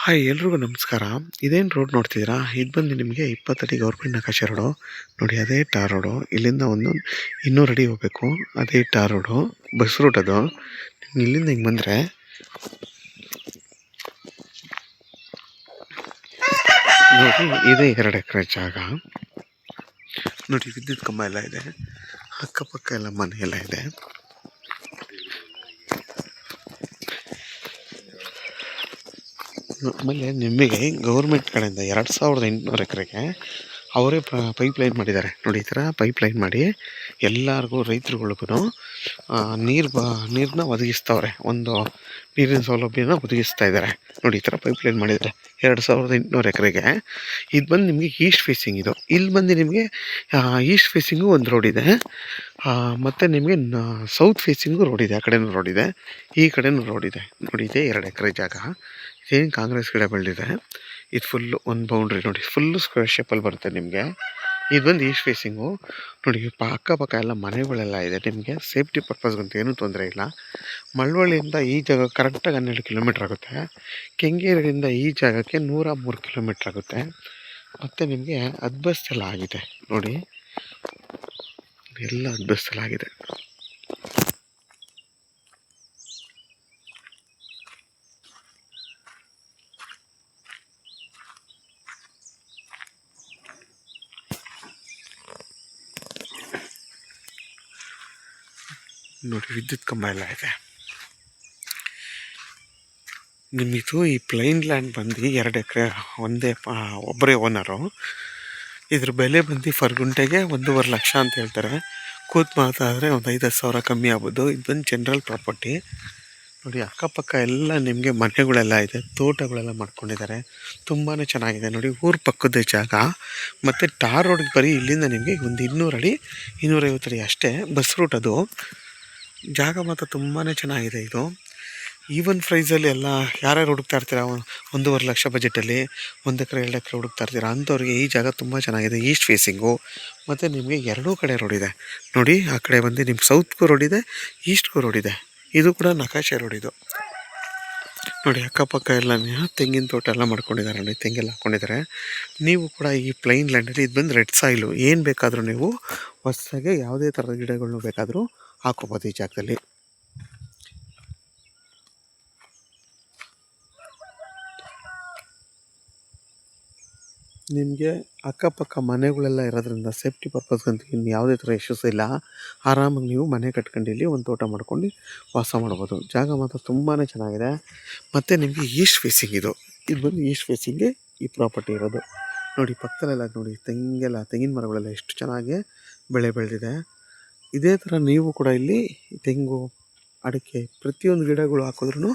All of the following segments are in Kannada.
ಹಾಯ್ ಎಲ್ರಿಗೂ ನಮಸ್ಕಾರ. ಇದೇನು ರೋಡ್ ನೋಡ್ತಿದ್ದೀರಾ? ಇದು ಬಂದು ನಿಮಗೆ 20 ಅಡಿ ಗೌರ್ಮೆಂಟ್ ನಕಾಶೆ ರೋಡು. ನೋಡಿ ಅದೇ ಟಾರ್ ರೋಡು. ಇಲ್ಲಿಂದ ಒಂದು 200 ಅಡಿ ಹೋಗಬೇಕು. ಅದೇ ಟಾರ್ ರೋಡು, ಬಸ್ ರೂಟ್ ಅದು. ಇಲ್ಲಿಂದ ಹಿಂಗೆ ಬಂದರೆ ನೋಡಿ ಇದೇ 2 ಎಕರೆ ಜಾಗ. ನೋಡಿ ವಿದ್ಯುತ್ ಕಂಬ ಎಲ್ಲ ಇದೆ, ಅಕ್ಕಪಕ್ಕ ಎಲ್ಲ ಮನೆ ಎಲ್ಲ ಇದೆ. ಆಮೇಲೆ ನಿಮಗೆ ಗೌರ್ಮೆಂಟ್ ಕಡೆಯಿಂದ 2800 ಎಕರೆಗೆ ಅವರೇ ಪೈಪ್ ಲೈನ್ ಮಾಡಿದ್ದಾರೆ. ನೋಡಿ ಈ ಥರ ಪೈಪ್ ಲೈನ್ ಮಾಡಿ ಎಲ್ಲರಿಗೂ ರೈತರುಗಳಿಗೂ ನೀರನ್ನ ಒದಗಿಸ್ತವ್ರೆ. ಒಂದು ನೀರಿನ ಸೌಲಭ್ಯನ ಒದಗಿಸ್ತಾ ಇದ್ದಾರೆ. ನೋಡಿ ಈ ಥರ ಪೈಪ್ ಲೈನ್ ಮಾಡಿದ್ದಾರೆ 2800 ಎಕರೆಗೆ. ಇದು ಬಂದು ನಿಮಗೆ ಈಸ್ಟ್ ಫೇಸಿಂಗ್. ಇದು ಇಲ್ಲಿ ಬಂದು ನಿಮಗೆ ಈಸ್ಟ್ ಫೇಸಿಂಗು ಒಂದು ರೋಡ್ ಇದೆ, ಮತ್ತು ನಿಮಗೆ ಸೌತ್ ಫೇಸಿಂಗು ರೋಡ್ ಇದೆ. ಆ ಕಡೆನೂ ರೋಡ್ ಇದೆ, ಈ ಕಡೆನೂ ರೋಡ್ ಇದೆ. ನೋಡಿ ಇದೆ 2 ಎಕರೆ ಜಾಗ. ಇದೇನು ಕಾಂಗ್ರೆಸ್ ಗಿಡ ಬೆಳೆದಿದೆ. ಇದು ಫುಲ್ಲು ಒಂದು ಬೌಂಡ್ರಿ ನೋಡಿ, ಫುಲ್ಲು ಸ್ಕ್ವೇರ್ ಶೇಪಲ್ಲಿ ಬರುತ್ತೆ ನಿಮಗೆ. ಇದು ಬಂದು ಈಸ್ಟ್ ಫೇಸಿಂಗು. ನೋಡಿ ಅಕ್ಕಪಕ್ಕ ಎಲ್ಲ ಮನೆಗಳೆಲ್ಲ ಇದೆ. ನಿಮಗೆ ಸೇಫ್ಟಿ ಪರ್ಪಸ್ಗಂತ ಏನೂ ತೊಂದರೆ ಇಲ್ಲ. ಮಳವಳ್ಳಿಯಿಂದ ಈ ಜಾಗ ಕರೆಕ್ಟಾಗಿ 12 ಕಿಲೋಮೀಟ್ರ್ ಆಗುತ್ತೆ. ಕೆಂಗೇರಿಯಿಂದ ಈ ಜಾಗಕ್ಕೆ 103 ಕಿಲೋಮೀಟ್ರ್ ಆಗುತ್ತೆ. ಮತ್ತು ನಿಮಗೆ ಅದ್ಬಸ್ತೆಲ್ಲ ಆಗಿದೆ ನೋಡಿ, ಎಲ್ಲ ಅದ್ಬಸ್ತೆಲ್ಲ ಆಗಿದೆ. ನೋಡಿ ವಿದ್ಯುತ್ ಕಂಬ ಎಲ್ಲ ಇದೆ. ನಿಮಗಿದು ಈ ಪ್ಲೈನ್ ಲ್ಯಾಂಡ್ ಬಂದು 2 ಎಕರೆ ಒಬ್ಬರೇ ಓನರು. ಇದ್ರ ಬೆಲೆ ಬಂದು ಫರ್ ಗುಂಟೆಗೆ 1.5 ಲಕ್ಷ ಅಂತ ಹೇಳ್ತಾರೆ. ಕೂತ್ ಮಾತಾಡಿದ್ರೆ ಒಂದು 5-10 ಸಾವಿರ ಕಮ್ಮಿ ಆಗ್ಬೋದು. ಇದು ಬಂದು ಜನರಲ್ ಪ್ರಾಪರ್ಟಿ. ನೋಡಿ ಅಕ್ಕಪಕ್ಕ ಎಲ್ಲ ನಿಮಗೆ ಮನೆಗಳೆಲ್ಲ ಇದೆ, ತೋಟಗಳೆಲ್ಲ ಮಾಡ್ಕೊಂಡಿದ್ದಾರೆ. ತುಂಬಾ ಚೆನ್ನಾಗಿದೆ ನೋಡಿ. ಊರ ಪಕ್ಕದ ಜಾಗ. ಮತ್ತು ಟಾರ್ ರೋಡ್ಗೆ ಬರೀ ಇಲ್ಲಿಂದ ನಿಮಗೆ ಒಂದು 200 ಅಡಿ 250 ಅಡಿ ಅಷ್ಟೇ ಬಸ್ ರೂಟ್. ಅದು ಜಾಗ ಮಾತ್ರ ತುಂಬಾ ಚೆನ್ನಾಗಿದೆ. ಇದು ಈವನ್ ಪ್ರೈಸಲ್ಲಿ ಎಲ್ಲ ಯಾರ್ಯಾರು ಹುಡುಕ್ತಾ ಇರ್ತೀರ, 1.5 ಲಕ್ಷ ಬಜೆಟಲ್ಲಿ 1 ಎಕರೆ 2 ಎಕರೆ ಹುಡುಕ್ತಾ ಇರ್ತೀರ ಅಂಥವ್ರಿಗೆ ಈ ಜಾಗ ತುಂಬ ಚೆನ್ನಾಗಿದೆ. ಈಸ್ಟ್ ಫೇಸಿಂಗು, ಮತ್ತು ನಿಮಗೆ 2 ಕಡೆ ರೋಡ್ ಇದೆ ನೋಡಿ. ಆ ಕಡೆ ಬಂದು ನಿಮ್ಗೆ ಸೌತ್ಗೂ ರೋಡ್ ಇದೆ, ಈಸ್ಟ್ಗೂ ರೋಡ್ ಇದೆ. ಇದು ಕೂಡ ನಕಾಶೆ ರೋಡ್ ಇದು ನೋಡಿ. ಅಕ್ಕಪಕ್ಕ ಎಲ್ಲ ತೆಂಗಿನ ತೋಟ ಎಲ್ಲ ಮಾಡ್ಕೊಂಡಿದ್ದಾರೆ ನೋಡಿ, ತೆಂಗೆಲ್ಲ ಹಾಕ್ಕೊಂಡಿದ್ದಾರೆ. ನೀವು ಕೂಡ ಈ ಪ್ಲೈನ್ ಲ್ಯಾಂಡಲ್ಲಿ ಇದು ಬಂದು ರೆಡ್ ಸಾಯಿಲು. ಏನು ಬೇಕಾದರೂ ನೀವು ಹೊಸದಾಗೆ ಯಾವುದೇ ಥರದ ಗಿಡಗಳನ್ನೂ ಬೇಕಾದರೂ ಹಾಕೋಬೋದು ಈ ಜಾಗದಲ್ಲಿ. ನಿಮಗೆ ಅಕ್ಕಪಕ್ಕ ಮನೆಗಳೆಲ್ಲ ಇರೋದ್ರಿಂದ ಸೇಫ್ಟಿ ಪರ್ಪಸ್ಗಂತ ಇನ್ನು ಯಾವುದೇ ಥರ ಇಶ್ಯೂಸ್ ಇಲ್ಲ. ಆರಾಮಾಗಿ ನೀವು ಮನೆ ಕಟ್ಕೊಂಡು ಇಲ್ಲಿ ಒಂದು ತೋಟ ಮಾಡ್ಕೊಂಡು ವಾಸ ಮಾಡ್ಬೋದು. ಜಾಗ ಮಾತ್ರ ತುಂಬಾ ಚೆನ್ನಾಗಿದೆ. ಮತ್ತು ನಿಮಗೆ ಈಸ್ಟ್ ಫೇಸಿಂಗ್ ಇದು ಬಂದು ಈಸ್ಟ್ ಫೇಸಿಂಗ್ಗೆ ಈ ಪ್ರಾಪರ್ಟಿ ಇರೋದು. ನೋಡಿ ಪಕ್ಕದಲ್ಲೆಲ್ಲ ನೋಡಿ ತೆಂಗಿನ ಮರಗಳೆಲ್ಲ ಎಷ್ಟು ಚೆನ್ನಾಗಿ ಬೆಳೆದಿದೆ. ಇದೇ ಥರ ನೀವು ಕೂಡ ಇಲ್ಲಿ ತೆಂಗು, ಅಡಿಕೆ ಪ್ರತಿಯೊಂದು ಗಿಡಗಳು ಹಾಕಿದ್ರೂ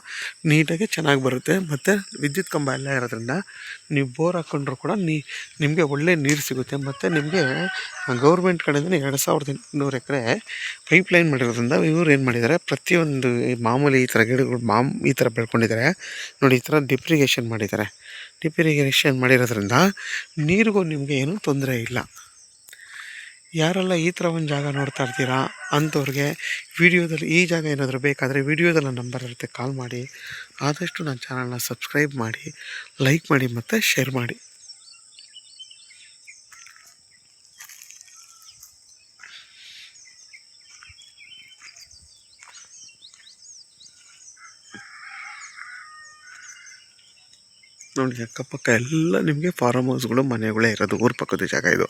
ನೀಟಾಗಿ ಚೆನ್ನಾಗಿ ಬರುತ್ತೆ. ಮತ್ತು ವಿದ್ಯುತ್ ಕಂಬ ಎಲ್ಲ ಇರೋದ್ರಿಂದ ನೀವು ಬೋರ್ ಹಾಕ್ಕೊಂಡ್ರೂ ಕೂಡ ನಿಮಗೆ ಒಳ್ಳೆ ನೀರು ಸಿಗುತ್ತೆ. ಮತ್ತು ನಿಮಗೆ ಗೌರ್ಮೆಂಟ್ ಕಡೆಯಿಂದ 2800 ಎಕರೆ ಪೈಪ್ ಲೈನ್ ಮಾಡಿರೋದ್ರಿಂದ ಇವ್ರು ಏನು ಮಾಡಿದ್ದಾರೆ, ಪ್ರತಿಯೊಂದು ಮಾಮೂಲಿ ಈ ಥರ ಗಿಡಗಳು ಈ ಥರ ಬೆಳ್ಕೊಂಡಿದ್ದಾರೆ ನೋಡಿ. ಈ ಥರ ಡಿಪ್ರಿಗೇಷನ್ ಮಾಡಿರೋದ್ರಿಂದ ನೀರಿಗೂ ನಿಮಗೆ ಏನೂ ತೊಂದರೆ ಇಲ್ಲ. ಯಾರೆಲ್ಲ ಈ ಥರ ಒಂದು ಜಾಗ ನೋಡ್ತಾ ಇರ್ತೀರಾ ಅಂಥವ್ರಿಗೆ ವಿಡಿಯೋದಲ್ಲಿ ಈ ಜಾಗ ಏನಾದರೂ ಬೇಕಾದರೆ ವಿಡಿಯೋದಲ್ಲಿ ನಂಬರ್ ಇರುತ್ತೆ, ಕಾಲ್ ಮಾಡಿ. ಆದಷ್ಟು ನನ್ನ ಚಾನಲ್ನ ಸಬ್ಸ್ಕ್ರೈಬ್ ಮಾಡಿ, ಲೈಕ್ ಮಾಡಿ ಮತ್ತು ಶೇರ್ ಮಾಡಿ. ನೋಡಿ ಅಕ್ಕಪಕ್ಕ ಎಲ್ಲ ನಿಮಗೆ ಫಾರ್ಮ್ ಹೌಸ್ಗಳು, ಮನೆಗಳೇ ಇರೋದು. ಊರ ಪಕ್ಕದ ಜಾಗ ಇದು.